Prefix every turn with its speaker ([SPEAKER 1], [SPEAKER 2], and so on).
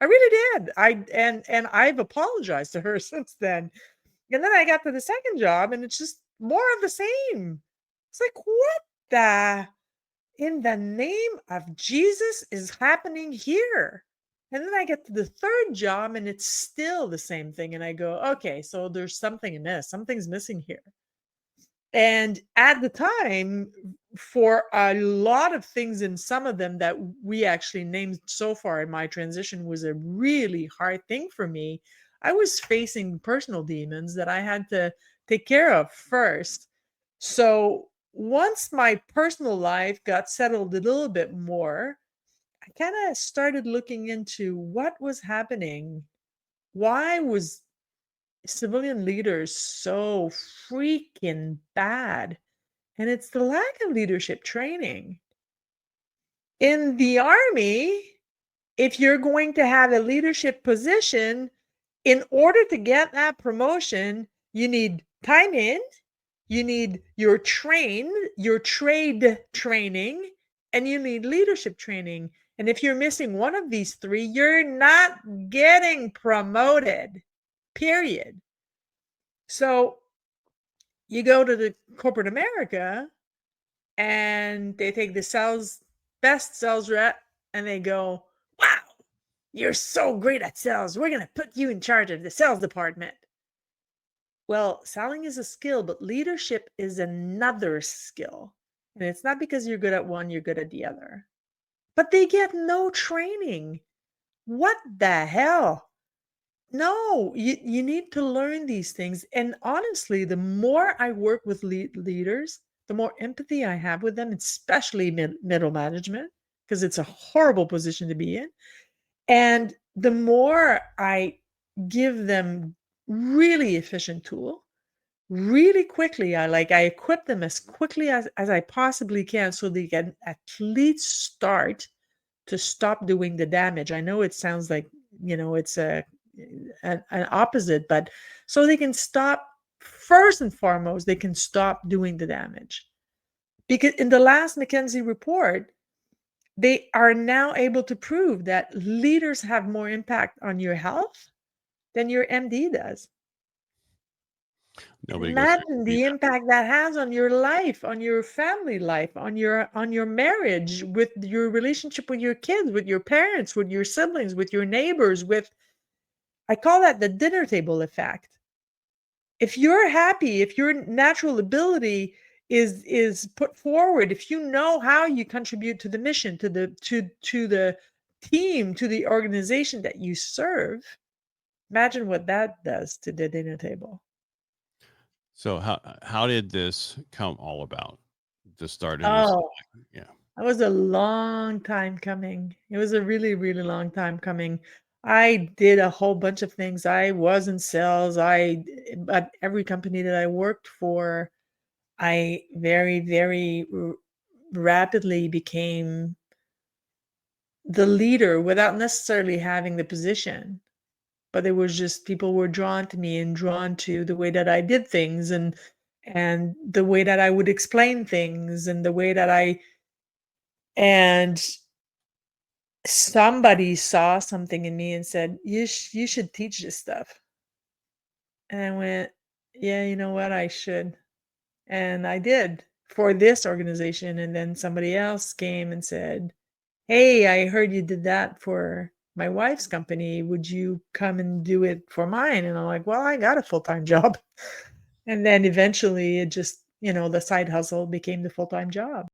[SPEAKER 1] I really did. And I've apologized to her since then. And then I got to the second job and it's just more of the same. It's like, what the in the name of Jesus is happening here? And then I get to the third job and it's still the same thing. And I go, okay, so there's something amiss. Something's missing here. And at the time, for a lot of things, in some of them that we actually named so far in my transition was a really hard thing for me. I was facing personal demons that I had to take care of first. So once my personal life got settled a little bit more, I kind of started looking into what was happening. Why was civilian leaders so freaking bad? And it's the lack of leadership training. In the Army, if you're going to have a leadership position, in order to get that promotion, you need time in, you need your trade training, and you need leadership training. And if you're missing one of these three, you're not getting promoted, period. So you go to the corporate America and they take the best sales rep and they go, wow, you're so great at sales. We're going to put you in charge of the sales department. Well, selling is a skill, but leadership is another skill. And it's not because you're good at one, you're good at the other. But they get no training. What the hell? No, you need to learn these things. And honestly, the more I work with leaders, the more empathy I have with them, especially middle management, because it's a horrible position to be in. And the more I give them really efficient tool, really quickly, I equip them as quickly as I possibly can so they can at least start to stop doing the damage. I know it sounds like, it's an opposite, but so they can stop, first and foremost, they can stop doing the damage. Because in the last McKinsey report, they are now able to prove that leaders have more impact on your health than your MD does.
[SPEAKER 2] Nobody goes through
[SPEAKER 1] Imagine
[SPEAKER 2] any
[SPEAKER 1] the
[SPEAKER 2] of
[SPEAKER 1] impact that has on your life, on your family life, on your marriage, with your relationship with your kids, with your parents, with your siblings, with your neighbors, with I call that the dinner table effect. If you're happy, if your natural ability is put forward, if you know how you contribute to the mission, to the team, to the organization that you serve, imagine what that does to the dinner table.
[SPEAKER 2] So how did this come all about? To start in this,
[SPEAKER 1] Oh,
[SPEAKER 2] yeah.
[SPEAKER 1] that was a long time coming. It was a really, really long time coming. I did a whole bunch of things. I was in sales. But every company that I worked for, I very, very rapidly became the leader without necessarily having the position. But it was just people were drawn to me and drawn to the way that I did things, and the way that I would explain things, and the way that and somebody saw something in me and said, you should teach this stuff. And I went, yeah, you know what? I should. And I did for this organization. And then somebody else came and said, hey, I heard you did that for my wife's company. Would you come and do it for mine? And I'm like, well, I got a full-time job. And then eventually it just, the side hustle became the full-time job.